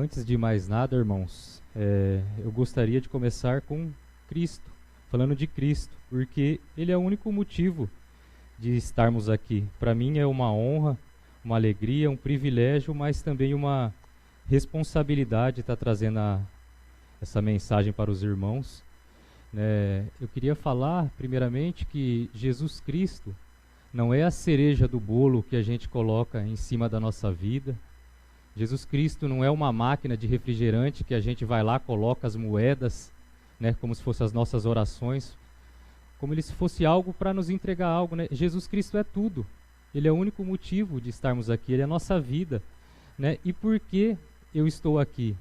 Antes de mais nada, irmãos, eu gostaria de começar com Cristo, falando de Cristo, porque Ele é o único motivo de estarmos aqui. Para mim é uma honra, uma alegria, um privilégio, mas também uma responsabilidade estar trazendo essa mensagem para os irmãos. Eu queria falar, primeiramente, que Jesus Cristo não é a cereja do bolo que a gente coloca em cima da nossa vida. Jesus Cristo não é uma máquina de refrigerante que a gente vai lá, coloca as moedas, como se fossem as nossas orações, como se fosse algo para nos entregar algo. Jesus Cristo é tudo. Ele é o único motivo de estarmos aqui, Ele é a nossa vida. E por que eu estou aqui?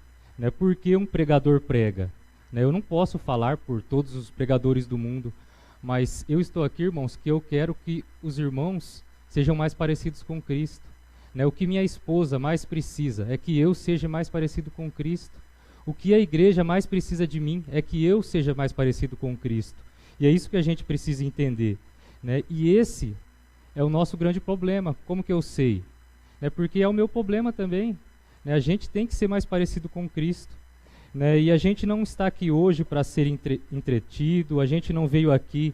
Por que um pregador prega? Eu não posso falar por todos os pregadores do mundo, mas eu estou aqui, irmãos, que eu quero que os irmãos sejam mais parecidos com Cristo. O que minha esposa mais precisa é que eu seja mais parecido com Cristo. O que a igreja mais precisa de mim é que eu seja mais parecido com Cristo. E é isso que a gente precisa entender. E esse é o nosso grande problema. Como que eu sei? Porque é o meu problema também. A gente tem que ser mais parecido com Cristo. E a gente não está aqui hoje para ser entretido, a gente não veio aqui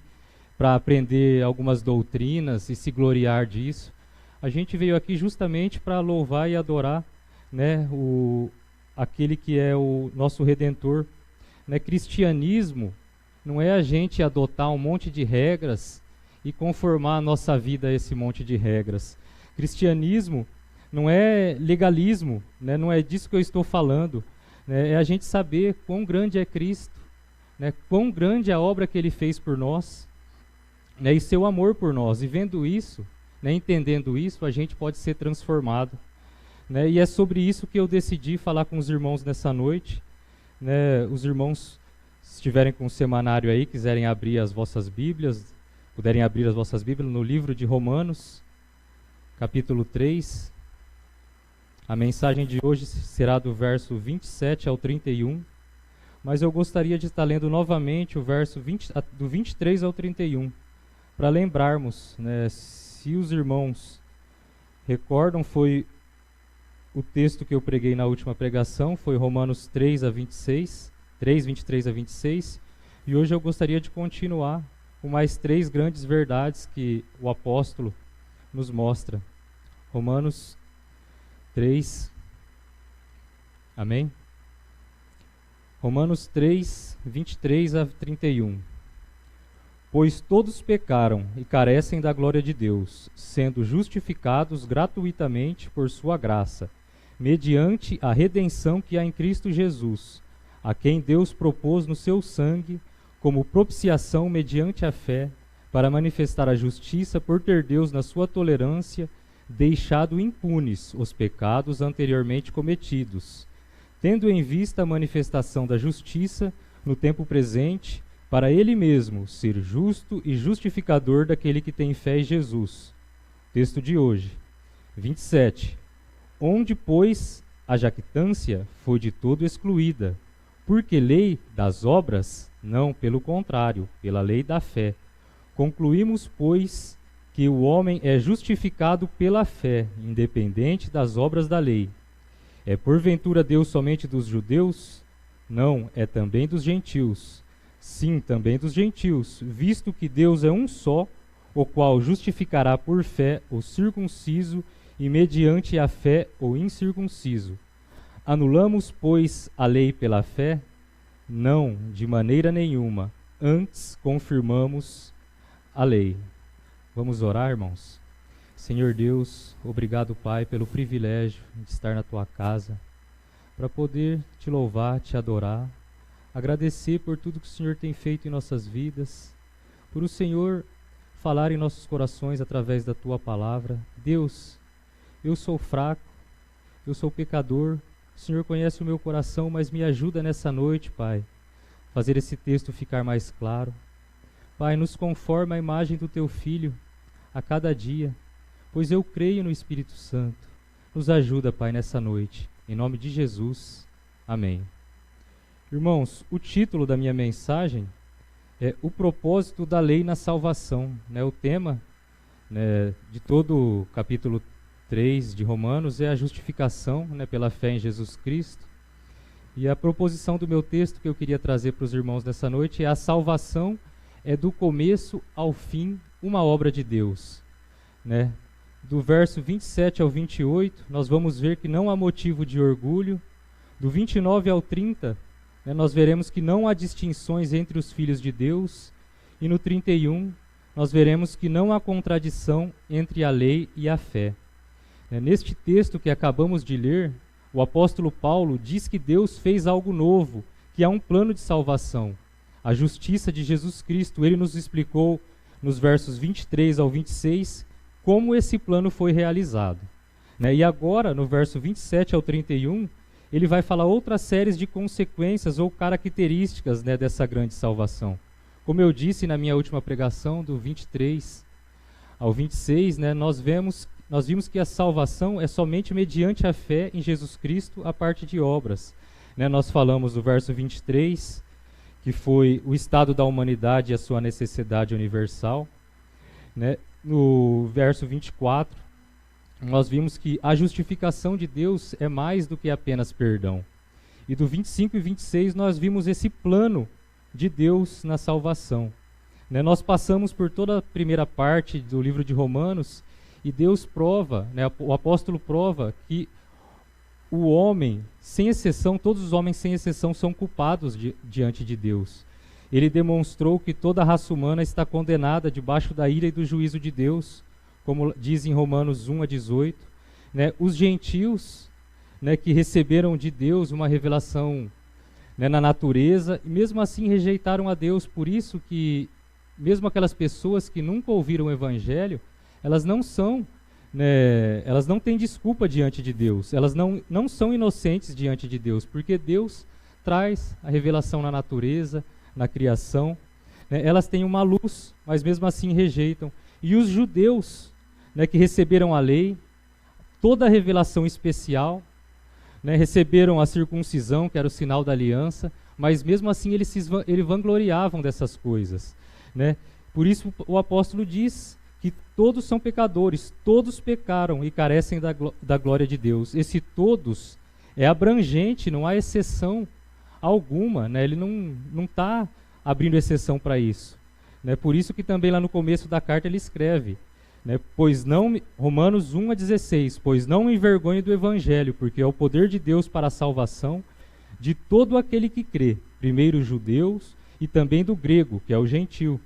para aprender algumas doutrinas e se gloriar disso. A gente veio aqui justamente para louvar e adorar aquele que é o nosso Redentor. Cristianismo não é a gente adotar um monte de regras e conformar a nossa vida a esse monte de regras. Cristianismo não é legalismo, não é disso que eu estou falando. É a gente saber quão grande é Cristo, quão grande é a obra que Ele fez por nós, e seu amor por nós. E vendo isso, entendendo isso, a gente pode ser transformado. E é sobre isso que eu decidi falar com os irmãos nessa noite. Os irmãos, se estiverem com o semanário aí, quiserem abrir as vossas Bíblias, puderem abrir as vossas Bíblias no livro de Romanos, capítulo 3. A mensagem de hoje será do verso 27 ao 31, mas eu gostaria de estar lendo novamente o verso do 23 ao 31, para lembrarmos, se os irmãos recordam, foi o texto que eu preguei na última pregação, foi Romanos 3, 23 a 26, e hoje eu gostaria de continuar com mais 3 grandes verdades que o apóstolo nos mostra. Romanos 3, amém? Romanos 3, 23 a 31. Pois todos pecaram e carecem da glória de Deus, sendo justificados gratuitamente por sua graça, mediante a redenção que há em Cristo Jesus, a quem Deus propôs no seu sangue, como propiciação mediante a fé, para manifestar a justiça por ter Deus, na sua tolerância, deixado impunes os pecados anteriormente cometidos, tendo em vista a manifestação da justiça no tempo presente, para Ele mesmo ser justo e justificador daquele que tem fé em Jesus. Texto de hoje, 27. Onde, pois, a jactância foi de todo excluída, porque lei das obras? Não, pelo contrário, pela lei da fé. Concluímos, pois, que o homem é justificado pela fé, independente das obras da lei. É porventura Deus somente dos judeus? Não, é também dos gentios. Sim, também dos gentios, visto que Deus é um só, o qual justificará por fé o circunciso e mediante a fé o incircunciso. Anulamos, pois, a lei pela fé? Não, de maneira nenhuma. Antes confirmamos a lei. Vamos orar, irmãos? Senhor Deus, obrigado, Pai, pelo privilégio de estar na Tua casa, para poder Te louvar, Te adorar, agradecer por tudo que o Senhor tem feito em nossas vidas, por o Senhor falar em nossos corações através da Tua palavra. Deus, eu sou fraco, eu sou pecador, o Senhor conhece o meu coração, mas me ajuda nessa noite, Pai, fazer esse texto ficar mais claro. Pai, nos conforma a imagem do Teu Filho a cada dia, pois eu creio no Espírito Santo. Nos ajuda, Pai, nessa noite. Em nome de Jesus. Amém. Irmãos, o título da minha mensagem é O Propósito da Lei na Salvação. O tema de todo o capítulo 3 de Romanos é a justificação pela fé em Jesus Cristo. E a proposição do meu texto que eu queria trazer para os irmãos nessa noite é: a salvação é do começo ao fim uma obra de Deus, né? Do verso 27 ao 28, nós vamos ver que não há motivo de orgulho. Do 29 ao 30, né, nós veremos que não há distinções entre os filhos de Deus. E no 31, nós veremos que não há contradição entre a lei e a fé. Neste texto que acabamos de ler, o apóstolo Paulo diz que Deus fez algo novo, que há um plano de salvação, a justiça de Jesus Cristo. Ele nos explicou nos versos 23 ao 26 como esse plano foi realizado. E agora, no verso 27 ao 31, ele vai falar outras séries de consequências ou características, dessa grande salvação. Como eu disse na minha última pregação, do 23 ao 26, nós vimos que a salvação é somente mediante a fé em Jesus Cristo, a parte de obras. Nós falamos do verso 23, que foi o estado da humanidade e a sua necessidade universal. No verso 24, nós vimos que a justificação de Deus é mais do que apenas perdão. E do 25 e 26, nós vimos esse plano de Deus na salvação. Nós passamos por toda a primeira parte do livro de Romanos, e Deus prova, o apóstolo prova que o homem, sem exceção, todos os homens sem exceção são culpados diante de Deus. Ele demonstrou que toda a raça humana está condenada debaixo da ira e do juízo de Deus, como diz em Romanos 1 a 18. Os gentios, que receberam de Deus uma revelação, na natureza, e mesmo assim rejeitaram a Deus. Por isso que, mesmo aquelas pessoas que nunca ouviram o Evangelho, elas não têm desculpa diante de Deus, elas não são inocentes diante de Deus, porque Deus traz a revelação na natureza, na criação. Elas têm uma luz, mas mesmo assim rejeitam. E os judeus, que receberam a lei, toda a revelação especial, receberam a circuncisão, que era o sinal da aliança, mas mesmo assim eles vangloriavam dessas coisas. Por isso o apóstolo diz que todos são pecadores, todos pecaram e carecem da glória de Deus. Esse todos é abrangente, não há exceção alguma, ele não está abrindo exceção para isso. Por isso que também lá no começo da carta ele escreve, Romanos 1 a 16, pois não me envergonhe do Evangelho, porque é o poder de Deus para a salvação de todo aquele que crê, primeiro os judeus e também do grego, que é o gentil.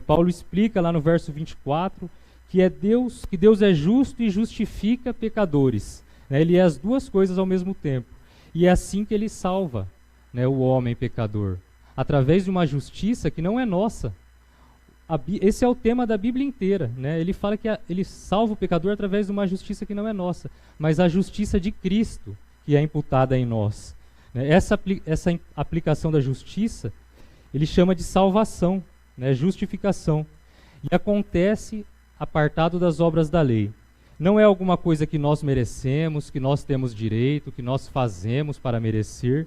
Paulo explica lá no verso 24 que Deus é justo e justifica pecadores. Ele é as duas coisas ao mesmo tempo. E é assim que ele salva, o homem pecador, através de uma justiça que não é nossa. Esse é o tema da Bíblia inteira. Ele fala que ele salva o pecador através de uma justiça que não é nossa, mas a justiça de Cristo que é imputada em nós. Essa aplicação da justiça ele chama de salvação, justificação, e acontece apartado das obras da lei. Não é alguma coisa que nós merecemos, que nós temos direito, que nós fazemos para merecer,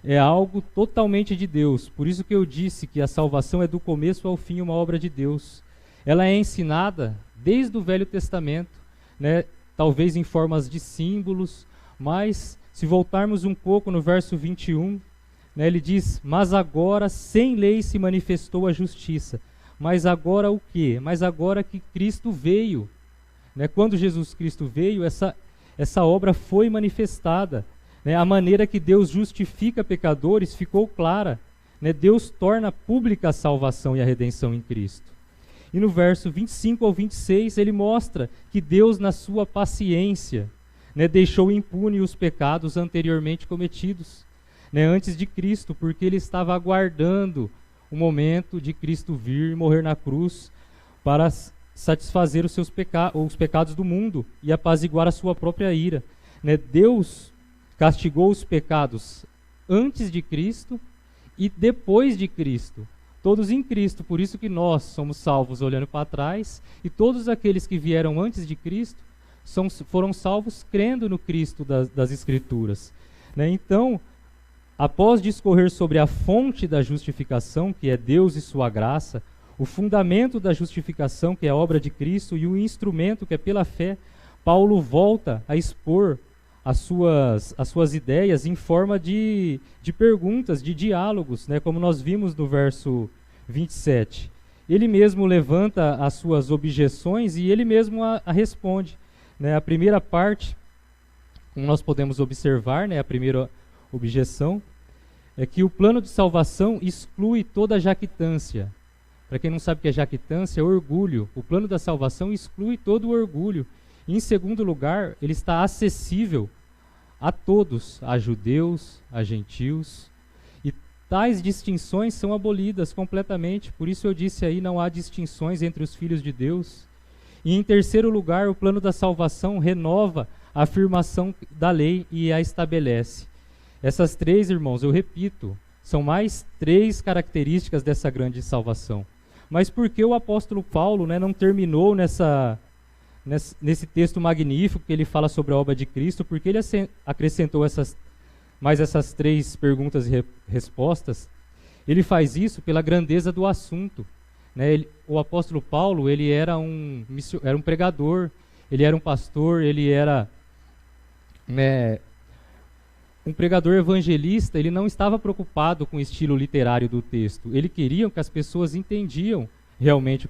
é algo totalmente de Deus. Por isso que eu disse que a salvação é do começo ao fim uma obra de Deus. Ela é ensinada desde o Velho Testamento, talvez em formas de símbolos, mas se voltarmos um pouco no verso 21, ele diz: mas agora sem lei se manifestou a justiça. Mas agora o quê? Mas agora que Cristo veio. Quando Jesus Cristo veio, essa obra foi manifestada. A maneira que Deus justifica pecadores ficou clara. Deus torna pública a salvação e a redenção em Cristo. E no verso 25 ao 26, ele mostra que Deus, na sua paciência, deixou impune os pecados anteriormente cometidos, antes de Cristo, porque ele estava aguardando o momento de Cristo vir e morrer na cruz para satisfazer os pecados do mundo e apaziguar a sua própria ira. Deus castigou os pecados antes de Cristo e depois de Cristo, todos em Cristo. Por isso que nós somos salvos olhando para trás, e todos aqueles que vieram antes de Cristo foram salvos crendo no Cristo das Escrituras. Então, após discorrer sobre a fonte da justificação, que é Deus e sua graça, o fundamento da justificação, que é a obra de Cristo, e o instrumento, que é pela fé, Paulo volta a expor as suas ideias em forma de perguntas, de diálogos, né, como nós vimos no verso 27. Ele mesmo levanta as suas objeções e ele mesmo a responde. Né? A primeira parte, como nós podemos observar, né, a primeira objeção, é que o plano de salvação exclui toda jactância. Para quem não sabe o que é jactância, é orgulho. O plano da salvação exclui todo o orgulho. E, em segundo lugar, ele está acessível a todos, a judeus, a gentios. E tais distinções são abolidas completamente. Por isso eu disse aí, não há distinções entre os filhos de Deus. E, em terceiro lugar, o plano da salvação renova a afirmação da lei e a estabelece. Essas três, irmãos, eu repito, são mais três características dessa grande salvação. Mas por que o apóstolo Paulo, né, não terminou nesse texto magnífico que ele fala sobre a obra de Cristo? Porque ele acrescentou essas três perguntas e respostas. Ele faz isso pela grandeza do assunto. Né? O apóstolo Paulo, ele era um pregador, ele era um pastor, ele era um pregador evangelista. Ele não estava preocupado com o estilo literário do texto. Ele queria que as pessoas entendiam realmente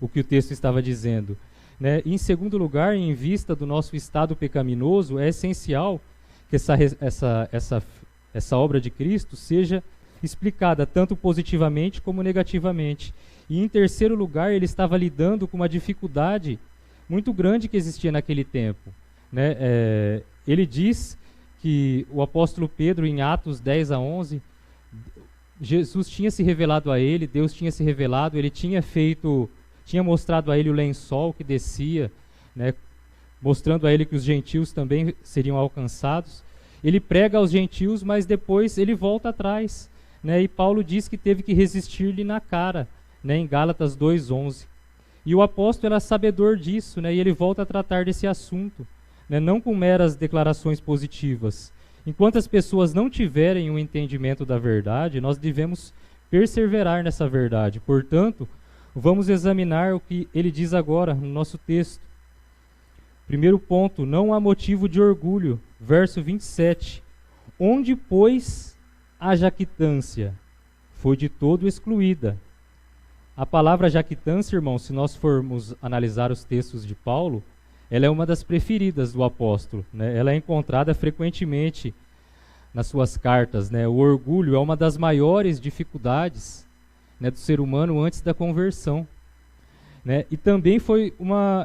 o que o texto estava dizendo. Né? E, em segundo lugar, em vista do nosso estado pecaminoso, é essencial que essa obra de Cristo seja explicada tanto positivamente como negativamente. E, em terceiro lugar, ele estava lidando com uma dificuldade muito grande que existia naquele tempo. Né? Ele diz que o apóstolo Pedro, em Atos 10-11, Jesus tinha se revelado a ele, Deus tinha se revelado, ele tinha mostrado a ele o lençol que descia, né, mostrando a ele que os gentios também seriam alcançados. Ele prega aos gentios, mas depois ele volta atrás. Né, e Paulo diz que teve que resistir-lhe na cara, né, em Gálatas 2:11. E o apóstolo era sabedor disso, né, e ele volta a tratar desse assunto. Né, não com meras declarações positivas. Enquanto as pessoas não tiverem um entendimento da verdade, nós devemos perseverar nessa verdade. Portanto, vamos examinar o que ele diz agora no nosso texto. Primeiro ponto, não há motivo de orgulho. Verso 27. Onde, pois, a jactância? Foi de todo excluída. A palavra jactância, irmão, se nós formos analisar os textos de Paulo, ela é uma das preferidas do apóstolo. Né? Ela é encontrada frequentemente nas suas cartas. Né? O orgulho é uma das maiores dificuldades, né, do ser humano antes da conversão. Né? E também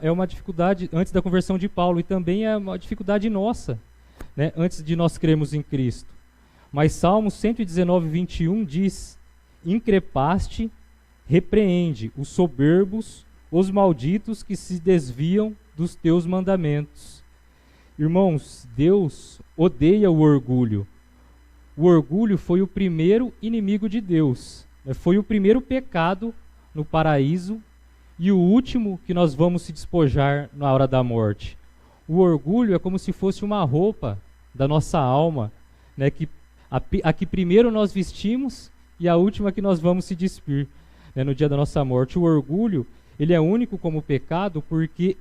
é uma dificuldade antes da conversão de Paulo, e também é uma dificuldade nossa, né, antes de nós crermos em Cristo. Mas Salmo 119:21 diz: increpaste, repreende os soberbos, os malditos que se desviam dos teus mandamentos. Irmãos, Deus odeia o orgulho. O orgulho foi o primeiro inimigo de Deus. Foi o primeiro pecado no paraíso e o último que nós vamos se despojar na hora da morte. O orgulho é como se fosse uma roupa da nossa alma, né, a que primeiro nós vestimos e a última que nós vamos se despir, né, no dia da nossa morte. O orgulho, ele é único como pecado porque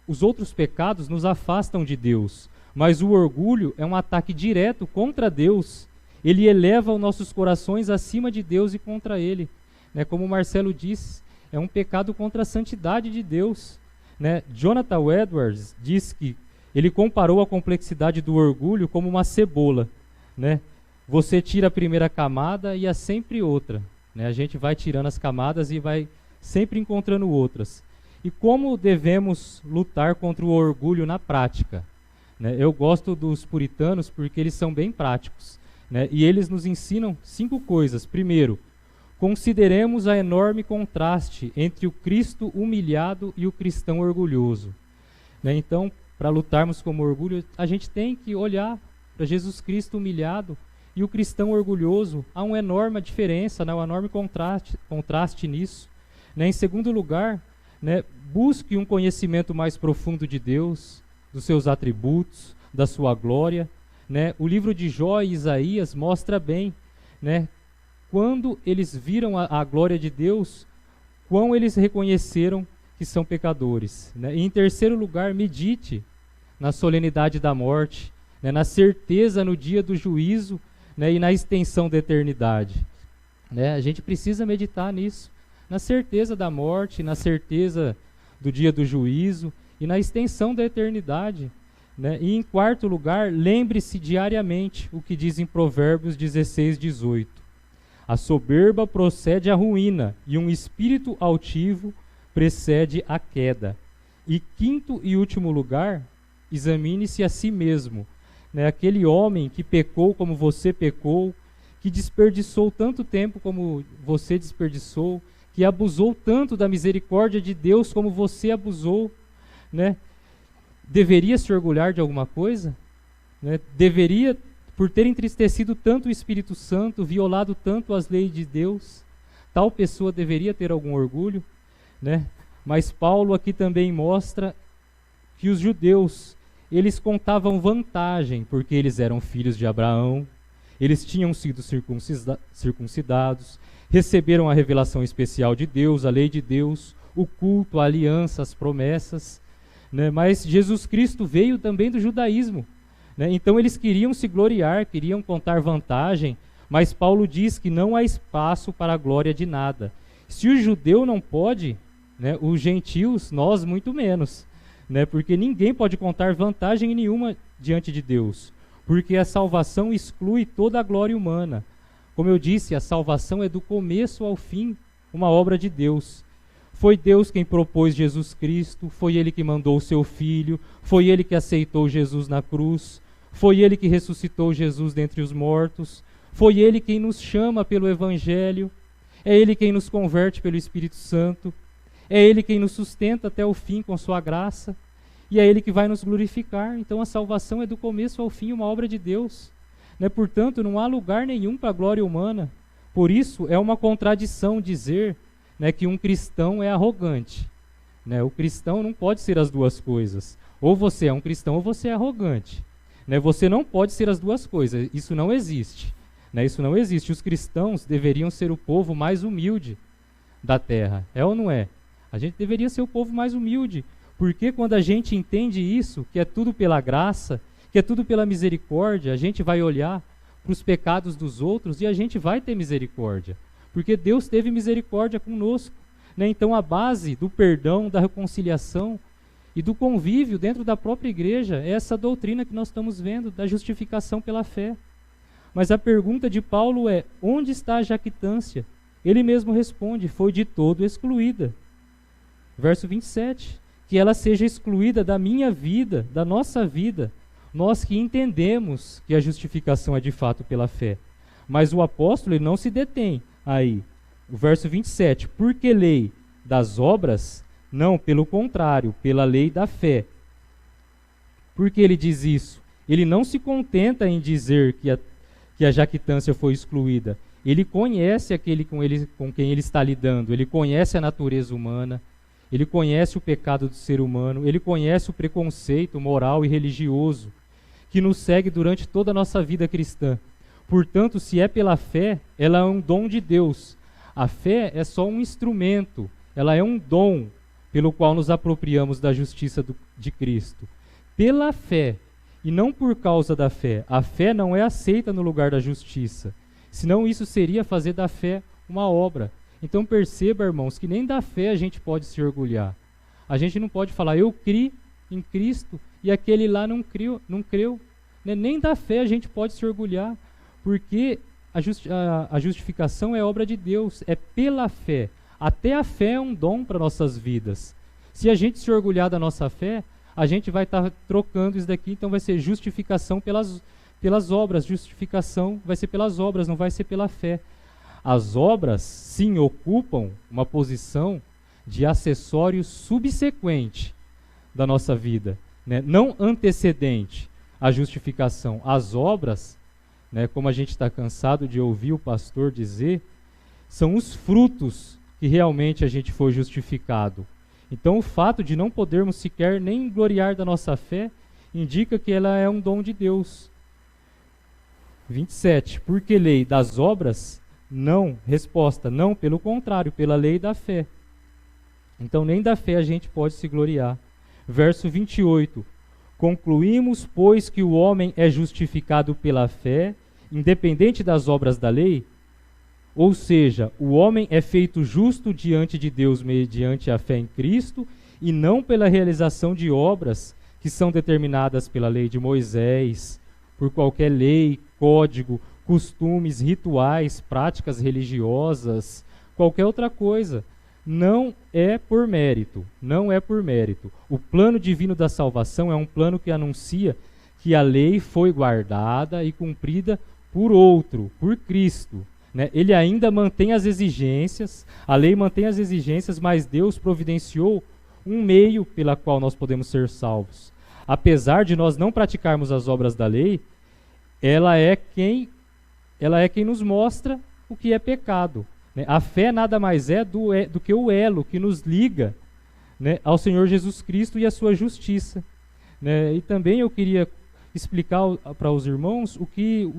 os outros pecados nos afastam de Deus. Mas o orgulho é um ataque direto contra Deus. Ele eleva os nossos corações acima de Deus e contra Ele. Né? Como o Marcelo disse, é um pecado contra a santidade de Deus. Né? Jonathan Edwards diz que ele comparou a complexidade do orgulho como uma cebola. Né? Você tira a primeira camada e há sempre outra. Né? A gente vai tirando as camadas e vai sempre encontrando outras. E como devemos lutar contra o orgulho na prática? Né? Eu gosto dos puritanos porque eles são bem práticos. Né? E eles nos ensinam 5 coisas. Primeiro, consideremos a enorme contraste entre o Cristo humilhado e o cristão orgulhoso. Né? Então, para lutarmos com o orgulho, a gente tem que olhar para Jesus Cristo humilhado e o cristão orgulhoso. Há uma enorme diferença, né? Um enorme contraste nisso. Né? Em segundo lugar, né, busque um conhecimento mais profundo de Deus, dos seus atributos, da sua glória. Né? O livro de Jó e Isaías mostra bem, né, quando eles viram a glória de Deus, quão eles reconheceram que são pecadores. Né? E em terceiro lugar, medite na solenidade da morte, né, na certeza no dia do juízo, né, e na extensão da eternidade. Né? A gente precisa meditar nisso, na certeza da morte, na certeza do dia do juízo e na extensão da eternidade. Né? E em quarto lugar, lembre-se diariamente o que diz em Provérbios 16:18. A soberba procede à ruína e um espírito altivo precede a queda. E quinto e último lugar, examine-se a si mesmo. Né? Aquele homem que pecou como você pecou, que desperdiçou tanto tempo como você desperdiçou, que abusou tanto da misericórdia de Deus como você abusou, né? Deveria se orgulhar de alguma coisa? Né? Deveria, por ter entristecido tanto o Espírito Santo, violado tanto as leis de Deus, tal pessoa deveria ter algum orgulho? Né? Mas Paulo aqui também mostra que os judeus, eles contavam vantagem, porque eles eram filhos de Abraão, eles tinham sido circuncidados, receberam a revelação especial de Deus, a lei de Deus, o culto, a aliança, as promessas. Né? Mas Jesus Cristo veio também do judaísmo. Né? Então eles queriam se gloriar, queriam contar vantagem, mas Paulo diz que não há espaço para a glória de nada. Se o judeu não pode, né, os gentios, nós muito menos. Né? Porque ninguém pode contar vantagem nenhuma diante de Deus. Porque a salvação exclui toda a glória humana. Como eu disse, a salvação é do começo ao fim uma obra de Deus. Foi Deus quem propôs Jesus Cristo, foi Ele que mandou o seu Filho, foi Ele que aceitou Jesus na cruz, foi Ele que ressuscitou Jesus dentre os mortos, foi Ele quem nos chama pelo Evangelho, é Ele quem nos converte pelo Espírito Santo, é Ele quem nos sustenta até o fim com sua graça, e é Ele que vai nos glorificar. Então a salvação é do começo ao fim uma obra de Deus. Né? Portanto, não há lugar nenhum para a glória humana. Por isso, é uma contradição dizer, né, que um cristão é arrogante. Né? O cristão não pode ser as duas coisas. Ou você é um cristão ou você é arrogante. Né? Você não pode ser as duas coisas. Isso não existe. Né? Isso não existe. Os cristãos deveriam ser o povo mais humilde da terra. É ou não é? A gente deveria ser o povo mais humilde. Porque quando a gente entende isso, que é tudo pela graça, que é tudo pela misericórdia, a gente vai olhar para os pecados dos outros e a gente vai ter misericórdia. Porque Deus teve misericórdia conosco. Né? Então a base do perdão, da reconciliação e do convívio dentro da própria igreja é essa doutrina que nós estamos vendo, da justificação pela fé. Mas a pergunta de Paulo é, onde está a jactância? Ele mesmo responde, foi de todo excluída. Verso 27, que ela seja excluída da minha vida, da nossa vida, nós que entendemos que a justificação é de fato pela fé. Mas o apóstolo ele não se detém aí. O verso 27, porque lei das obras? Não, pelo contrário, pela lei da fé. Por que ele diz isso? Ele não se contenta em dizer que a jactância foi excluída. Ele conhece aquele com quem ele está lidando, ele conhece a natureza humana, ele conhece o pecado do ser humano, ele conhece o preconceito moral e religioso que nos segue durante toda a nossa vida cristã. Portanto, se é pela fé, ela é um dom de Deus. A fé é só um instrumento, ela é um dom pelo qual nos apropriamos da justiça de Cristo. Pela fé, e não por causa da fé. A fé não é aceita no lugar da justiça. Senão isso seria fazer da fé uma obra. Então perceba, irmãos, que nem da fé a gente pode se orgulhar. A gente não pode falar, eu criei em Cristo e aquele lá não creu. Nem da fé a gente pode se orgulhar, porque a justificação é obra de Deus, é pela fé. Até a fé é um dom para nossas vidas. Se a gente se orgulhar da nossa fé, a gente vai estar trocando isso daqui, então vai ser justificação pelas obras. Justificação vai ser pelas obras, não vai ser pela fé. As obras, sim, ocupam uma posição de acessório subsequente da nossa vida, né? Não antecedente à justificação. As obras, né, como a gente está cansado de ouvir o pastor dizer, são os frutos que realmente a gente foi justificado. Então o fato de não podermos sequer nem gloriar da nossa fé indica que ela é um dom de Deus. 27. Porque lei das obras? Não. Resposta, não, pelo contrário, pela lei da fé. Então nem da fé a gente pode se gloriar. Verso 28. Concluímos, pois, que o homem é justificado pela fé, independente das obras da lei? Ou seja, o homem é feito justo diante de Deus mediante a fé em Cristo e não pela realização de obras que são determinadas pela lei de Moisés, por qualquer lei, código, costumes, rituais, práticas religiosas, qualquer outra coisa. Não é por mérito, não é por mérito. O plano divino da salvação é um plano que anuncia que a lei foi guardada e cumprida por outro, por Cristo. Né? Ele ainda mantém as exigências, a lei mantém as exigências, mas Deus providenciou um meio pela qual nós podemos ser salvos. Apesar de nós não praticarmos as obras da lei, ela é quem nos mostra o que é pecado. A fé nada mais é do que o elo que nos liga, né, ao Senhor Jesus Cristo e à sua justiça. Né? E também eu queria explicar para os irmãos o que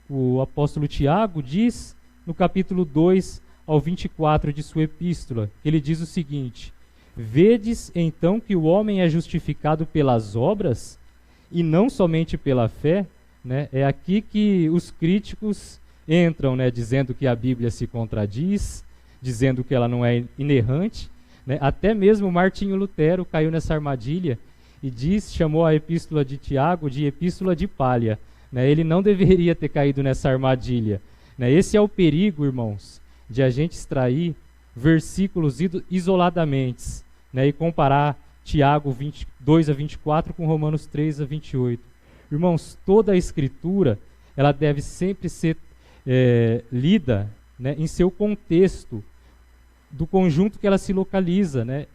o apóstolo Tiago diz no capítulo 2 ao 24 de sua epístola. Ele diz o seguinte: vedes então que o homem é justificado pelas obras e não somente pela fé. Né? É aqui que os críticos entram, né, dizendo que a Bíblia se contradiz, dizendo que ela não é inerrante. Né? Até mesmo Martinho Lutero caiu nessa armadilha e chamou a epístola de Tiago de epístola de palha. Né? Ele não deveria ter caído nessa armadilha. Né? Esse é o perigo, irmãos, de a gente extrair versículos isoladamente, né, e comparar Tiago 22 a 24 com Romanos 3 a 28. Irmãos, toda a Escritura ela deve sempre ser lida, né, em seu contexto, do conjunto que ela se localiza. Né?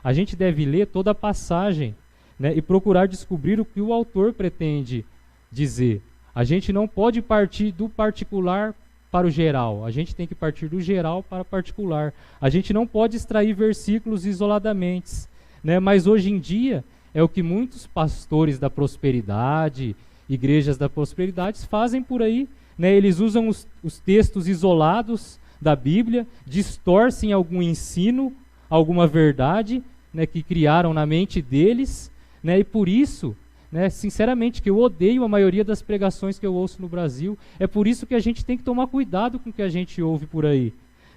A gente deve ler toda a passagem, né, e procurar descobrir o que o autor pretende dizer. A gente não pode partir do particular para o geral, a gente tem que partir do geral para o particular. A gente não pode extrair versículos isoladamente, né? Mas hoje em dia é o que muitos pastores da prosperidade, igrejas da prosperidade fazem por aí. Né? Eles usam os textos isolados da Bíblia, distorcem algum ensino, alguma verdade, né, que criaram na mente deles, né? E por isso, né, sinceramente, que eu odeio a maioria das pregações que eu ouço no Brasil. É por isso que a gente tem que tomar cuidado com o que a gente ouve por aí.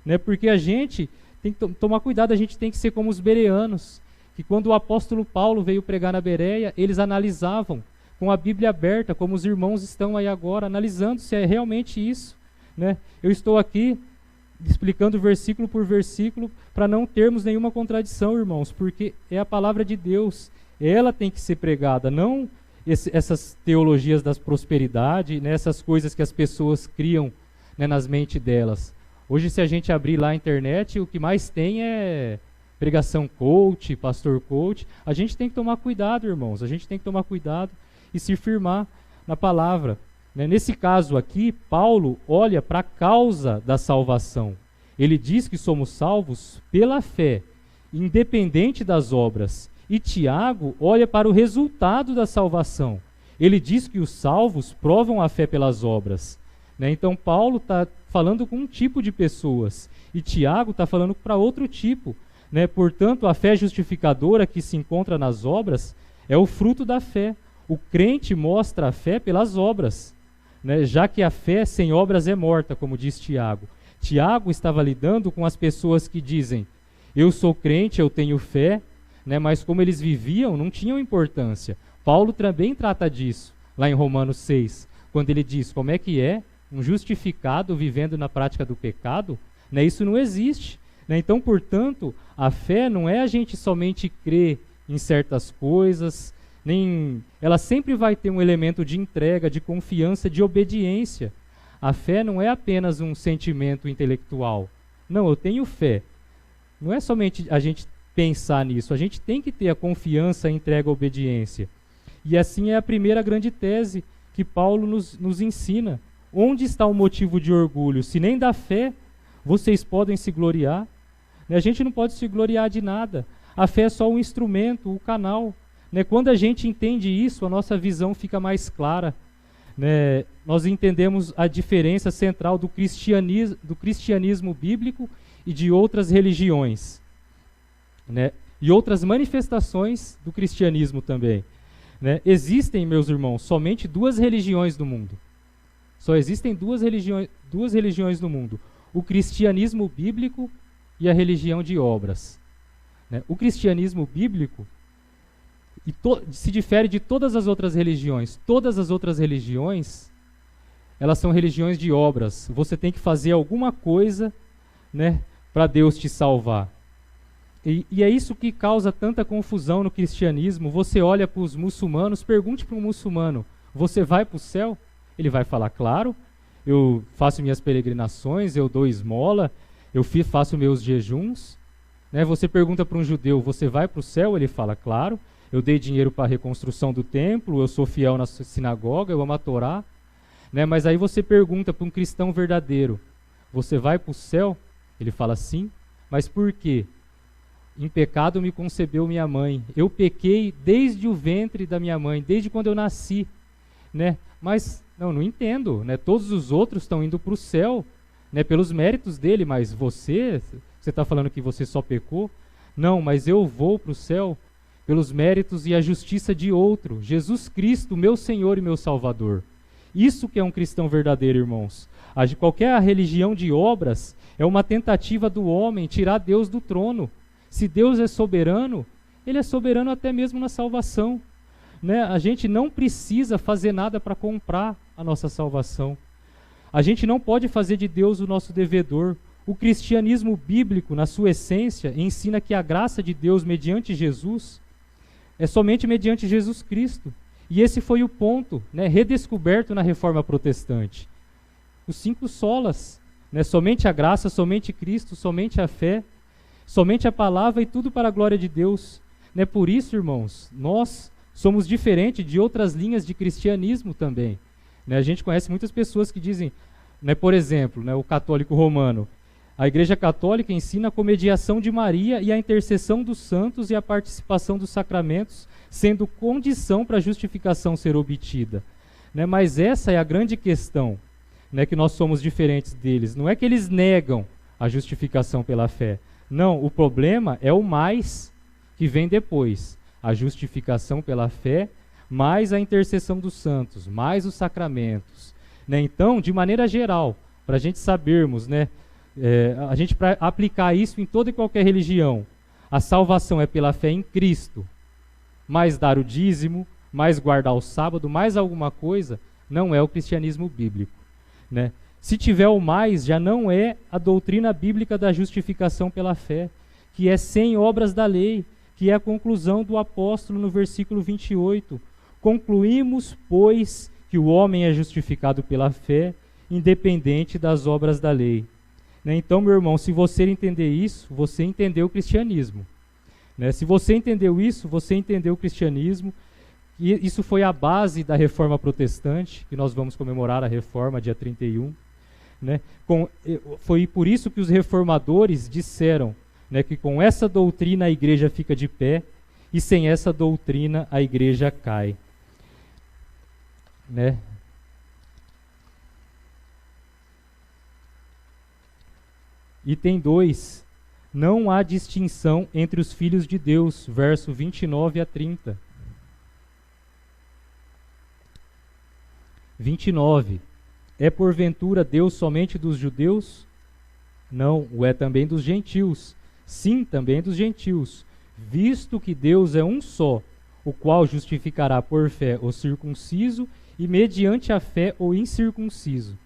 Né? Porque a gente tem que tomar cuidado, a gente tem que ser como os bereanos, que quando o apóstolo Paulo veio pregar na Bereia, eles analisavam com a Bíblia aberta, como os irmãos estão aí agora, analisando se é realmente isso. Né? Eu estou aqui explicando versículo por versículo para não termos nenhuma contradição, irmãos, porque é a palavra de Deus, ela tem que ser pregada, não essas teologias das prosperidade, né, essas coisas que as pessoas criam, né, nas mentes delas. Hoje, se a gente abrir lá a internet, o que mais tem é pregação coach, pastor coach. A gente tem que tomar cuidado, irmãos, a gente tem que tomar cuidado e se firmar na palavra. Né? Nesse caso aqui, Paulo olha para a causa da salvação. Ele diz que somos salvos pela fé, independente das obras. E Tiago olha para o resultado da salvação. Ele diz que os salvos provam a fé pelas obras. Né? Então Paulo está falando com um tipo de pessoas e Tiago está falando para outro tipo. Né? Portanto, a fé justificadora que se encontra nas obras é o fruto da fé. O crente mostra a fé pelas obras, né? Já que a fé sem obras é morta, como diz Tiago. Tiago estava lidando com as pessoas que dizem: eu sou crente, eu tenho fé, né? Mas como eles viviam, não tinham importância. Paulo também trata disso, lá em Romanos 6, quando ele diz como é que é um justificado vivendo na prática do pecado. Né? Isso não existe. Né? Então, portanto, a fé não é a gente somente crer em certas coisas, ela sempre vai ter um elemento de entrega, de confiança, de obediência. A fé não é apenas um sentimento intelectual. Não, eu tenho fé. Não é somente a gente pensar nisso, a gente tem que ter a confiança, a entrega, a obediência. E assim é a primeira grande tese que Paulo nos ensina. Onde está o motivo de orgulho? Se nem da fé vocês podem se gloriar. A gente não pode se gloriar de nada. A fé é só um instrumento, o canal. Né? Quando a gente entende isso, a nossa visão fica mais clara. Né? Nós entendemos a diferença central do cristianismo bíblico e de outras religiões. Né? E outras manifestações do cristianismo também. né? Existem, meus irmãos, somente duas religiões no mundo. Só existem duas religiões no mundo. O cristianismo bíblico e a religião de obras. Né? O cristianismo bíblico se difere de todas as outras religiões. Todas as outras religiões, elas são religiões de obras. Você tem que fazer alguma coisa, né, para Deus te salvar. E é isso que causa tanta confusão no cristianismo. Você olha para os muçulmanos, pergunte para um muçulmano, você vai para o céu? Ele vai falar, claro, eu faço minhas peregrinações, eu dou esmola, eu faço meus jejuns. Né? Você pergunta para um judeu, você vai para o céu? Ele fala, claro, eu dei dinheiro para a reconstrução do templo, eu sou fiel na sinagoga, eu amo a Torá. Né? Mas aí você pergunta para um cristão verdadeiro, você vai para o céu? Ele fala, sim, mas por quê? Em pecado me concebeu minha mãe. Eu pequei desde o ventre da minha mãe, desde quando eu nasci. Né? Mas, não entendo. Né? Todos os outros estão indo para o céu, né, pelos méritos dele, mas você está falando que você só pecou? Não, mas eu vou para o céu pelos méritos e a justiça de outro, Jesus Cristo, meu Senhor e meu Salvador. Isso que é um cristão verdadeiro, irmãos. Qualquer religião de obras é uma tentativa do homem tirar Deus do trono. Se Deus é soberano, Ele é soberano até mesmo na salvação. Né? A gente não precisa fazer nada para comprar a nossa salvação. A gente não pode fazer de Deus o nosso devedor. O cristianismo bíblico, na sua essência, ensina que a graça de Deus mediante Jesus é somente mediante Jesus Cristo. E esse foi o ponto, né, redescoberto na Reforma Protestante. Os 5 solas, né, somente a graça, somente Cristo, somente a fé, somente a palavra e tudo para a glória de Deus. Né, por isso, irmãos, nós somos diferentes de outras linhas de cristianismo também. Né, a gente conhece muitas pessoas que dizem, né, por exemplo, né, o católico romano, a Igreja Católica ensina a comediação de Maria e a intercessão dos santos e a participação dos sacramentos, sendo condição para a justificação ser obtida. Né, mas essa é a grande questão, né, que nós somos diferentes deles. Não é que eles negam a justificação pela fé. Não, o problema é o mais que vem depois. A justificação pela fé, mais a intercessão dos santos, mais os sacramentos. Né? Então, de maneira geral, para a gente sabermos, né, a gente para aplicar isso em toda e qualquer religião, a salvação é pela fé em Cristo, mais dar o dízimo, mais guardar o sábado, mais alguma coisa, não é o cristianismo bíblico. Né? Se tiver o mais, já não é a doutrina bíblica da justificação pela fé, que é sem obras da lei, que é a conclusão do apóstolo no versículo 28. Concluímos, pois, que o homem é justificado pela fé, independente das obras da lei. Né? Então, meu irmão, se você entender isso, você entendeu o cristianismo. Né? Se você entendeu isso, você entendeu o cristianismo. E isso foi a base da Reforma Protestante, que nós vamos comemorar a Reforma dia 31. Né? Foi por isso que os reformadores disseram, né, que com essa doutrina a igreja fica de pé e sem essa doutrina a igreja cai. Né? Item 2. Não há distinção entre os filhos de Deus, verso 29 a 30. 29. É porventura Deus somente dos judeus? Não, o é também dos gentios. Sim, também dos gentios. Visto que Deus é um só, o qual justificará por fé o circunciso e mediante a fé o incircunciso.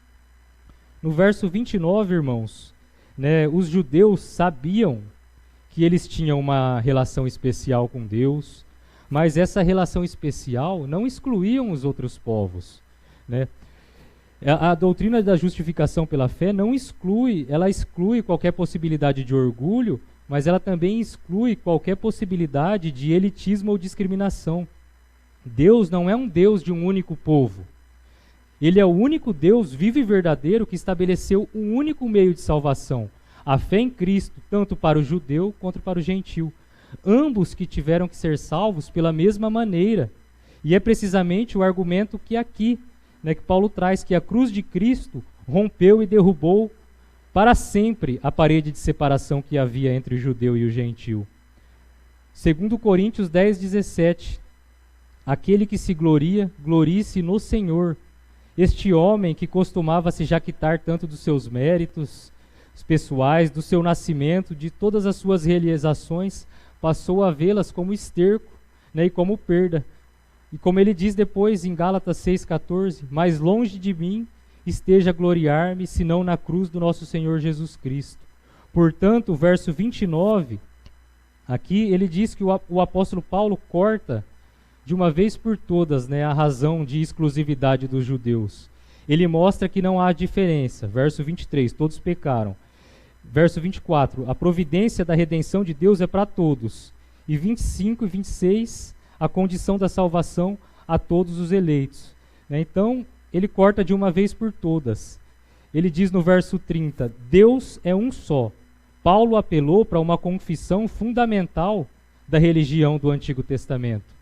No verso 29, irmãos, né, os judeus sabiam que eles tinham uma relação especial com Deus, mas essa relação especial não excluíam os outros povos. Né? A doutrina da justificação pela fé não exclui, ela exclui qualquer possibilidade de orgulho, mas ela também exclui qualquer possibilidade de elitismo ou discriminação. Deus não é um Deus de um único povo. Ele é o único Deus vivo e verdadeiro que estabeleceu um único meio de salvação, a fé em Cristo, tanto para o judeu quanto para o gentil. Ambos que tiveram que ser salvos pela mesma maneira. E é precisamente o argumento que aqui, né, que Paulo traz, que a cruz de Cristo rompeu e derrubou para sempre a parede de separação que havia entre o judeu e o gentil. 2 Coríntios 10:17. aquele que se gloria, glorie-se no Senhor. Este homem que costumava se jactar tanto dos seus méritos pessoais, do seu nascimento, de todas as suas realizações, passou a vê-las como esterco, né, e como perda. E como ele diz depois em Gálatas 6,14, mais longe de mim esteja a gloriar-me, senão na cruz do nosso Senhor Jesus Cristo. Portanto, o verso 29, aqui ele diz que o apóstolo Paulo corta de uma vez por todas, né, a razão de exclusividade dos judeus. Ele mostra que não há diferença. Verso 23, todos pecaram. Verso 24, a providência da redenção de Deus é para todos. E 25 e 26, a condição da salvação a todos os eleitos. Né? Então, ele corta de uma vez por todas. Ele diz no verso 30, Deus é um só. Paulo apelou para uma confissão fundamental da religião do Antigo Testamento.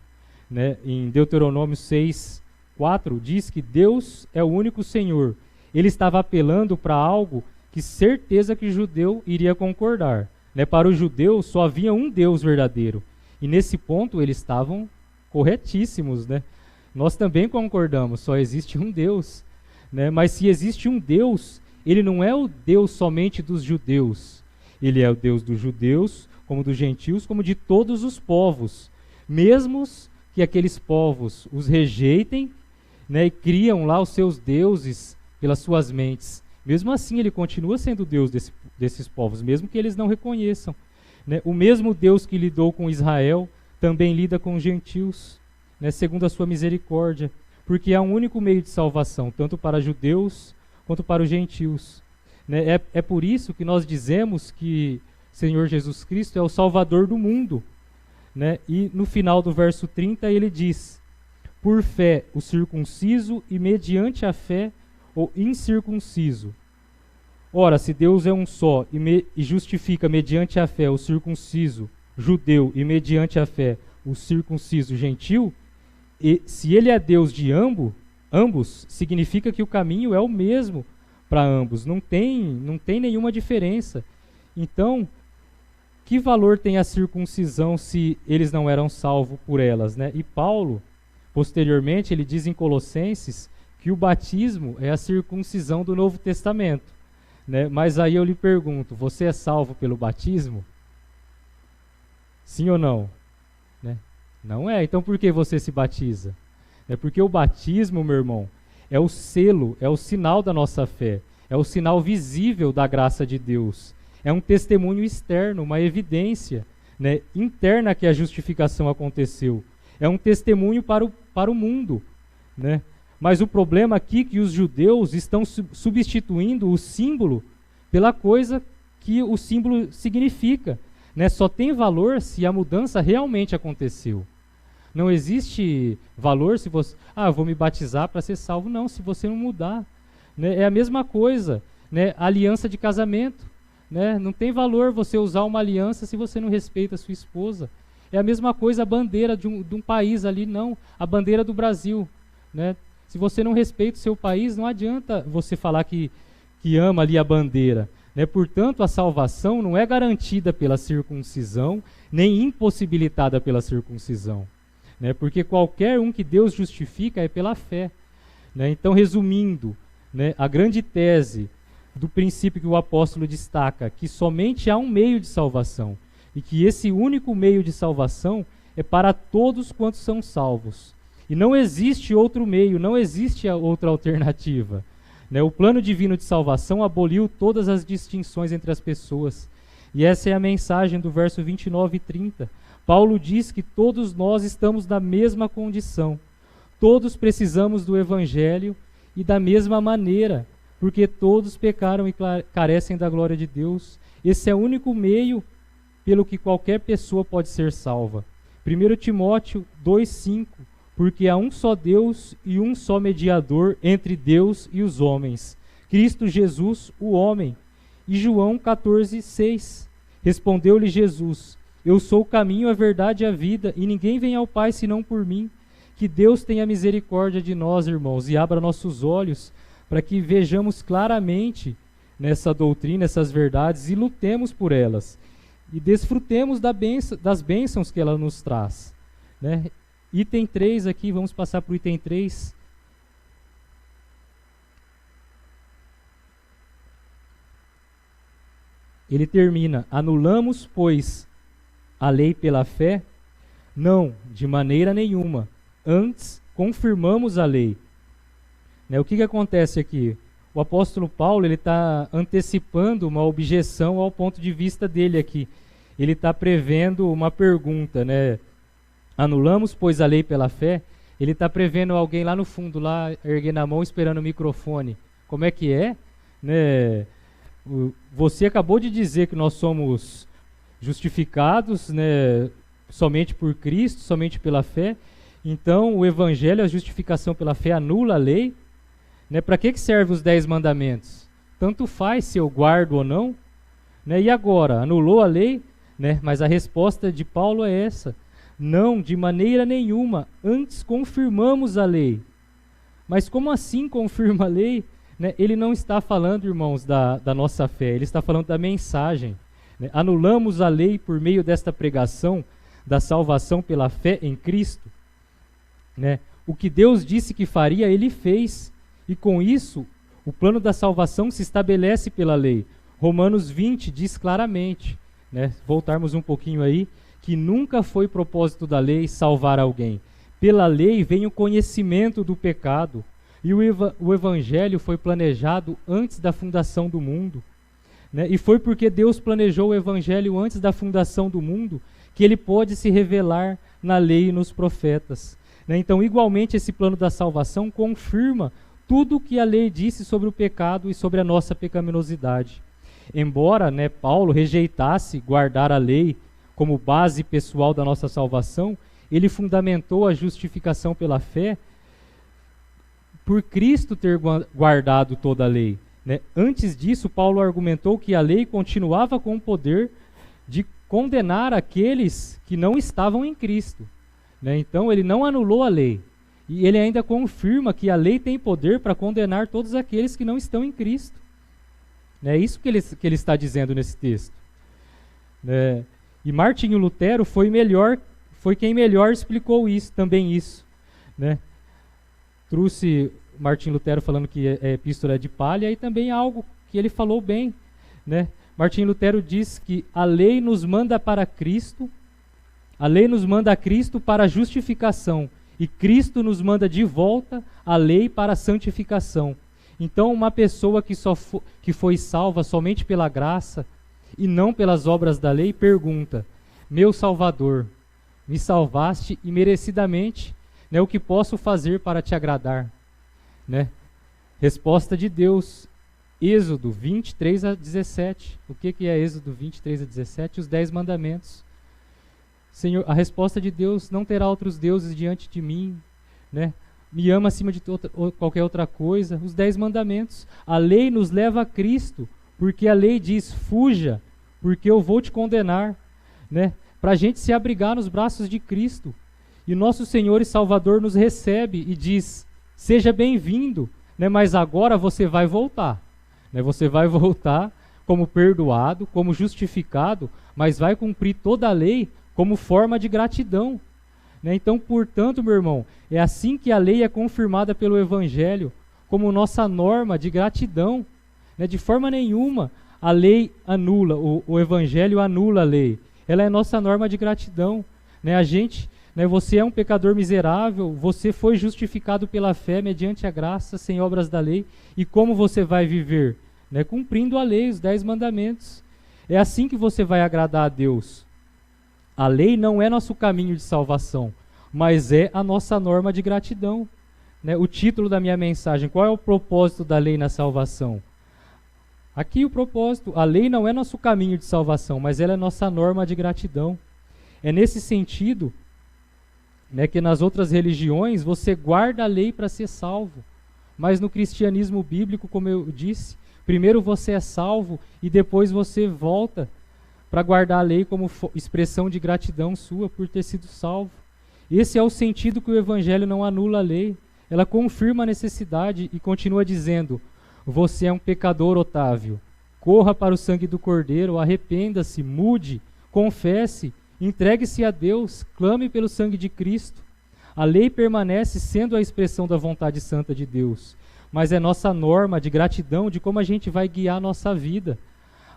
Né? Em Deuteronômio 6:4 diz que Deus é o único Senhor. Ele estava apelando para algo que certeza que o judeu iria concordar. Né? Para o judeu só havia um Deus verdadeiro. E nesse ponto eles estavam corretíssimos. Né? Nós também concordamos, só existe um Deus. Né? Mas se existe um Deus, ele não é o Deus somente dos judeus. Ele é o Deus dos judeus, como dos gentios, como de todos os povos. Mesmo que aqueles povos os rejeitem, né, e criam lá os seus deuses pelas suas mentes. Mesmo assim, ele continua sendo Deus desses povos, mesmo que eles não reconheçam. Né? O mesmo Deus que lidou com Israel, também lida com os gentios, né, segundo a sua misericórdia, porque há um único meio de salvação, tanto para judeus quanto para os gentios. Né? É por isso que nós dizemos que o Senhor Jesus Cristo é o Salvador do mundo. Né? E no final do verso 30 ele diz, por fé o circunciso e mediante a fé o incircunciso. Ora, se Deus é um só e justifica mediante a fé o circunciso judeu e mediante a fé o circunciso gentil, e se ele é Deus de ambos, significa que o caminho é o mesmo para ambos, não tem nenhuma diferença. Então, que valor tem a circuncisão se eles não eram salvos por elas, né? E Paulo, posteriormente, ele diz em Colossenses que o batismo é a circuncisão do Novo Testamento, né? Mas aí eu lhe pergunto, você é salvo pelo batismo? Sim ou não? Né? Não é. Então por que você se batiza? É porque o batismo, meu irmão, é o selo, é o sinal da nossa fé, é o sinal visível da graça de Deus. É um testemunho externo, uma evidência, né, interna que a justificação aconteceu. É um testemunho para o mundo. Né? Mas o problema aqui é que os judeus estão substituindo o símbolo pela coisa que o símbolo significa. Né? Só tem valor se a mudança realmente aconteceu. Não existe valor se você... eu vou me batizar para ser salvo. Não, se você não mudar. Né? É a mesma coisa. Né? Aliança de casamento. Né? Não tem valor você usar uma aliança se você não respeita a sua esposa. É a mesma coisa a bandeira de um país ali, não. A bandeira do Brasil. Né? Se você não respeita o seu país, não adianta você falar que ama ali a bandeira. Né? Portanto, a salvação não é garantida pela circuncisão, nem impossibilitada pela circuncisão. Né? Porque qualquer um que Deus justifica é pela fé. Né? Então, resumindo, né, a grande tese do princípio que o apóstolo destaca, que somente há um meio de salvação, e que esse único meio de salvação é para todos quantos são salvos. E não existe outro meio, não existe outra alternativa. Né? O plano divino de salvação aboliu todas as distinções entre as pessoas. E essa é a mensagem do verso 29 e 30. Paulo diz que todos nós estamos na mesma condição. Todos precisamos do Evangelho e da mesma maneira, porque todos pecaram e carecem da glória de Deus. Esse é o único meio pelo que qualquer pessoa pode ser salva. 1 Timóteo 2,5, porque há um só Deus e um só mediador entre Deus e os homens, Cristo Jesus, o homem. E João 14,6, respondeu-lhe Jesus, eu sou o caminho, a verdade e a vida, e ninguém vem ao Pai senão por mim. Que Deus tenha misericórdia de nós, irmãos, e abra nossos olhos para que vejamos claramente nessa doutrina, essas verdades, e lutemos por elas. E desfrutemos das bênçãos que ela nos traz. Né? Item 3 aqui, vamos passar para o item 3. Ele termina: anulamos, pois, a lei pela fé? Não, de maneira nenhuma. Antes, confirmamos a lei. O que acontece aqui? O apóstolo Paulo está antecipando uma objeção ao ponto de vista dele aqui. Ele está prevendo uma pergunta, né? Anulamos, pois, a lei pela fé? Ele está prevendo alguém lá no fundo, lá erguendo a mão, esperando o microfone. Como é que é? Né? Você acabou de dizer que nós somos justificados, né, somente por Cristo, somente pela fé. Então, o Evangelho, a justificação pela fé, anula a lei. Né? Para que servem os 10 mandamentos? Tanto faz se eu guardo ou não. Né? E agora? Anulou a lei? Né? Mas a resposta de Paulo é essa: não, de maneira nenhuma. Antes confirmamos a lei. Mas como assim confirma a lei? Né? Ele não está falando, irmãos, da nossa fé. Ele está falando da mensagem. Né? Anulamos a lei por meio desta pregação da salvação pela fé em Cristo. Né? O que Deus disse que faria, Ele fez. E com isso, o plano da salvação se estabelece pela lei. Romanos 20 diz claramente, né, voltarmos um pouquinho aí, que nunca foi propósito da lei salvar alguém. Pela lei vem o conhecimento do pecado. E o Evangelho foi planejado antes da fundação do mundo. Né? E foi porque Deus planejou o Evangelho antes da fundação do mundo que ele pôde se revelar na lei e nos profetas. Né? Então, igualmente, esse plano da salvação confirma tudo o que a lei disse sobre o pecado e sobre a nossa pecaminosidade. Embora, né, Paulo rejeitasse guardar a lei como base pessoal da nossa salvação, ele fundamentou a justificação pela fé por Cristo ter guardado toda a lei. Né? Antes disso, Paulo argumentou que a lei continuava com o poder de condenar aqueles que não estavam em Cristo. Né? Então, ele não anulou a lei. E ele ainda confirma que a lei tem poder para condenar todos aqueles que não estão em Cristo. É isso que ele está dizendo nesse texto. E Martinho Lutero foi quem melhor explicou isso, também isso. Né? Trouxe Martinho Lutero falando que a epístola é de palha, e também algo que ele falou bem. Né? Martinho Lutero diz que a lei nos manda para Cristo, a lei nos manda a Cristo para a justificação, e Cristo nos manda de volta a lei para a santificação. Então, uma pessoa que foi salva somente pela graça e não pelas obras da lei, pergunta: meu Salvador, me salvaste e merecidamente, né, o que posso fazer para te agradar? Né? Resposta de Deus, Êxodo 23 a 17. O que é Êxodo 23 a 17? Os 10 mandamentos. Senhor, a resposta de Deus: não terá outros deuses diante de mim, né? Me ama acima de qualquer outra coisa. Os 10 mandamentos. A lei nos leva a Cristo, porque a lei diz: fuja, porque eu vou te condenar, né? Para a gente se abrigar nos braços de Cristo. E nosso Senhor e Salvador nos recebe e diz: seja bem-vindo, né? Mas agora você vai voltar, né? Você vai voltar como perdoado, como justificado, mas vai cumprir toda a lei como forma de gratidão. Né? Então, portanto, meu irmão, é assim que a lei é confirmada pelo Evangelho, como nossa norma de gratidão. Né? De forma nenhuma a lei anula, o Evangelho anula a lei. Ela é nossa norma de gratidão. Né? A gente, né, você é um pecador miserável, você foi justificado pela fé mediante a graça, sem obras da lei. E como você vai viver? Né? Cumprindo a lei, os 10 mandamentos. É assim que você vai agradar a Deus. A lei não é nosso caminho de salvação, mas é a nossa norma de gratidão. Né? O título da minha mensagem: qual é o propósito da lei na salvação? Aqui o propósito: a lei não é nosso caminho de salvação, mas ela é nossa norma de gratidão. É nesse sentido, né, que nas outras religiões você guarda a lei para ser salvo, mas no cristianismo bíblico, como eu disse, primeiro você é salvo e depois você volta para guardar a lei como expressão de gratidão sua por ter sido salvo. Esse é o sentido que o Evangelho não anula a lei. Ela confirma a necessidade e continua dizendo: você é um pecador, Otávio. Corra para o sangue do Cordeiro, arrependa-se, mude, confesse, entregue-se a Deus, clame pelo sangue de Cristo. A lei permanece sendo a expressão da vontade santa de Deus, mas é nossa norma de gratidão de como a gente vai guiar a nossa vida.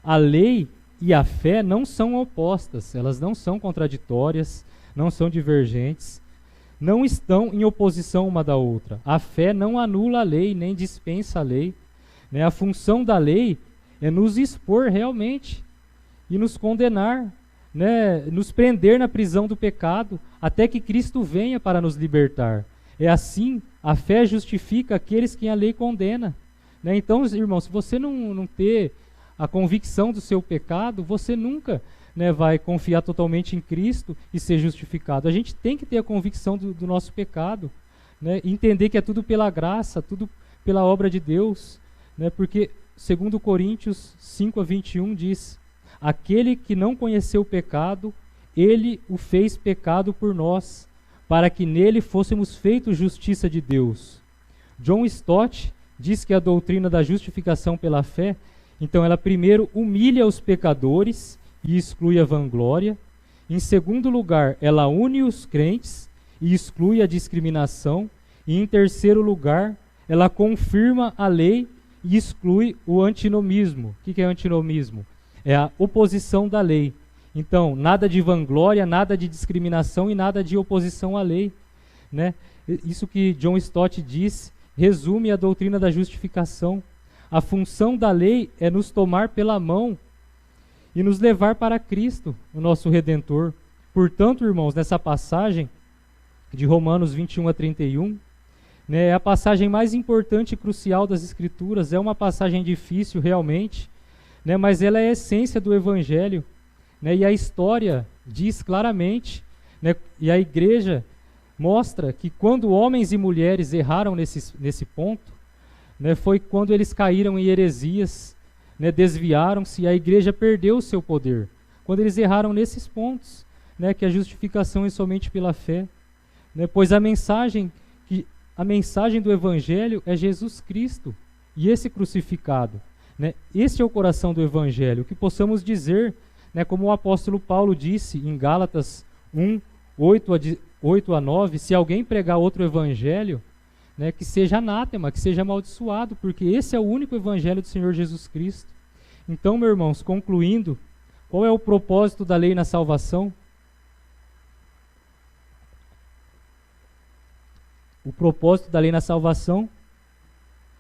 A lei e a fé não são opostas, elas não são contraditórias, não são divergentes, não estão em oposição uma da outra. A fé não anula a lei, nem dispensa a lei. Né? A função da lei é nos expor realmente e nos condenar, né? Nos prender na prisão do pecado, até que Cristo venha para nos libertar. É assim, a fé justifica aqueles que a lei condena. Né? Então, irmãos, se você não ter a convicção do seu pecado, você nunca, né, vai confiar totalmente em Cristo e ser justificado. A gente tem que ter a convicção do nosso pecado, né, e entender que é tudo pela graça, tudo pela obra de Deus, né, porque, segundo Coríntios 5:21 diz, aquele que não conheceu o pecado, ele o fez pecado por nós, para que nele fôssemos feitos justiça de Deus. John Stott diz que a doutrina da justificação pela fé, então ela primeiro humilha os pecadores e exclui a vanglória. Em segundo lugar, ela une os crentes e exclui a discriminação. E em terceiro lugar, ela confirma a lei e exclui o antinomismo. O que é antinomismo? É a oposição da lei. Então, nada de vanglória, nada de discriminação e nada de oposição à lei. Né? Isso que John Stott diz resume a doutrina da justificação. A função da lei é nos tomar pela mão e nos levar para Cristo, o nosso Redentor. Portanto, irmãos, nessa passagem de Romanos 21-31, né, é a passagem mais importante e crucial das Escrituras. É uma passagem difícil, realmente, né, mas ela é a essência do Evangelho. Né, e a história diz claramente, né, e a igreja mostra que quando homens e mulheres erraram nesse ponto, né, foi quando eles caíram em heresias, né, desviaram-se e a igreja perdeu o seu poder. Quando eles erraram nesses pontos, né, que a justificação é somente pela fé. Né, pois a mensagem do Evangelho é Jesus Cristo e esse crucificado. Né, esse é o coração do Evangelho, que possamos dizer, né, como o apóstolo Paulo disse em Gálatas 1:8-9, se alguém pregar outro Evangelho, né, que seja anátema, que seja amaldiçoado, porque esse é o único evangelho do Senhor Jesus Cristo. Então, meus irmãos, concluindo, qual é o propósito da lei na salvação? O propósito da lei na salvação,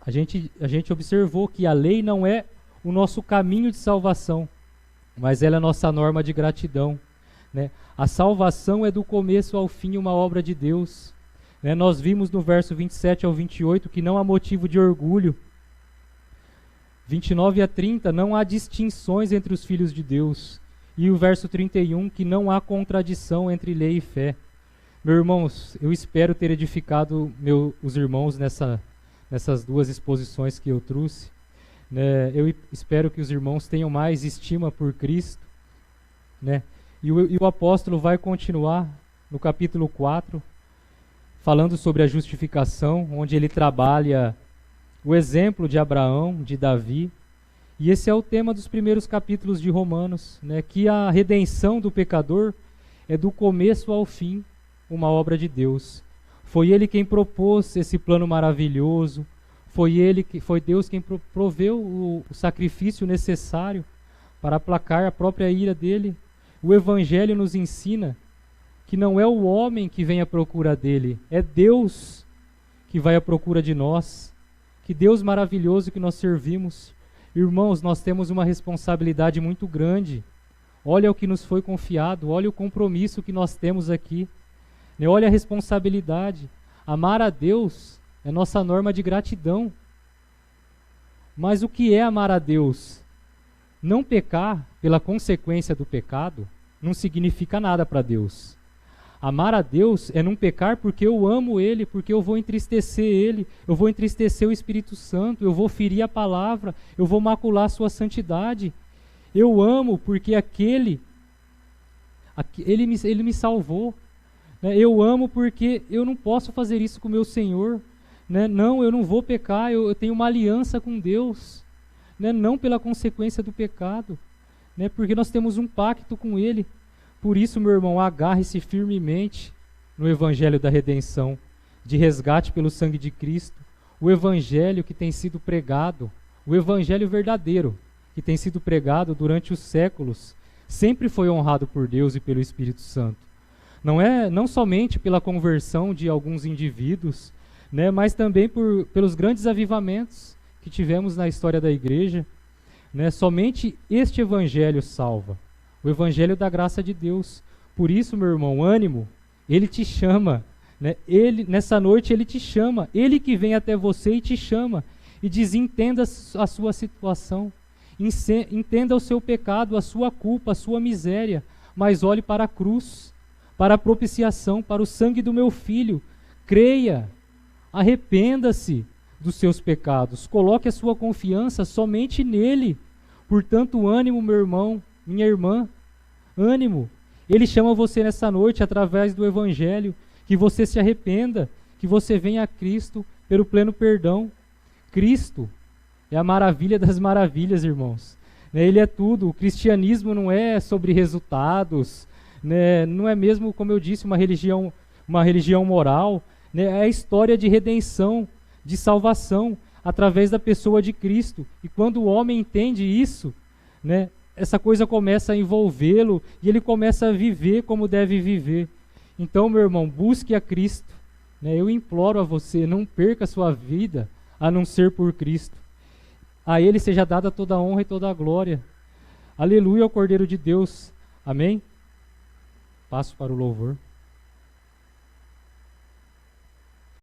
a gente observou que a lei não é o nosso caminho de salvação, mas ela é a nossa norma de gratidão. Né? A salvação é do começo ao fim uma obra de Deus. Né, nós vimos no verso 27-28 que não há motivo de orgulho. 29-30, não há distinções entre os filhos de Deus. E o verso 31, que não há contradição entre lei e fé. Meus irmãos, eu espero ter edificado os irmãos nessas duas exposições que eu trouxe. Né, eu espero que os irmãos tenham mais estima por Cristo. Né, e o apóstolo vai continuar no capítulo 4, falando sobre a justificação, onde ele trabalha o exemplo de Abraão, de Davi. E esse é o tema dos primeiros capítulos de Romanos, né, que a redenção do pecador é do começo ao fim uma obra de Deus. Foi ele quem propôs esse plano maravilhoso, foi Deus quem proveu o sacrifício necessário para aplacar a própria ira dele. O Evangelho nos ensina que não é o homem que vem à procura dele, é Deus que vai à procura de nós. Que Deus maravilhoso que nós servimos. Irmãos, nós temos uma responsabilidade muito grande. Olha o que nos foi confiado, olha o compromisso que nós temos aqui. Olha a responsabilidade. Amar a Deus é nossa norma de gratidão. Mas o que é amar a Deus? Não pecar pela consequência do pecado não significa nada para Deus. Amar a Deus é não pecar porque eu amo Ele, porque eu vou entristecer Ele, eu vou entristecer o Espírito Santo, eu vou ferir a palavra, eu vou macular a sua santidade. Eu amo porque Ele me salvou. Né? Eu amo porque eu não posso fazer isso com o meu Senhor. Né? Não, eu não vou pecar, eu tenho uma aliança com Deus. Né? Não pela consequência do pecado, né? Porque nós temos um pacto com Ele. Por isso, meu irmão, agarre-se firmemente, no evangelho da redenção, de resgate pelo sangue de Cristo, o evangelho que tem sido pregado, o evangelho verdadeiro que tem sido pregado durante os séculos, sempre foi honrado por Deus e pelo Espírito Santo. Não somente pela conversão de alguns indivíduos, né, mas também pelos grandes avivamentos que tivemos na história da igreja, né. Somente este evangelho salva, o evangelho da graça de Deus. Por isso, meu irmão, ânimo, ele te chama, né? Nessa noite ele te chama, ele que vem até você e te chama, e diz: entenda a sua situação, entenda o seu pecado, a sua culpa, a sua miséria, mas olhe para a cruz, para a propiciação, para o sangue do meu filho. Creia, arrependa-se dos seus pecados, coloque a sua confiança somente nele. Portanto, ânimo, meu irmão, minha irmã, ânimo. Ele chama você nessa noite através do evangelho, que você se arrependa, que você venha a Cristo pelo pleno perdão. Cristo é a maravilha das maravilhas, irmãos. Ele é tudo. O cristianismo não é sobre resultados, né? Não é mesmo, como eu disse, uma religião moral, né? É a história de redenção, de salvação, através da pessoa de Cristo. E quando o homem entende isso, né, essa coisa começa a envolvê-lo e ele começa a viver como deve viver. Então, meu irmão, busque a Cristo, né? Eu imploro a você, não perca a sua vida a não ser por Cristo. A Ele seja dada toda a honra e toda a glória. Aleluia ao Cordeiro de Deus. Amém? Passo para o louvor.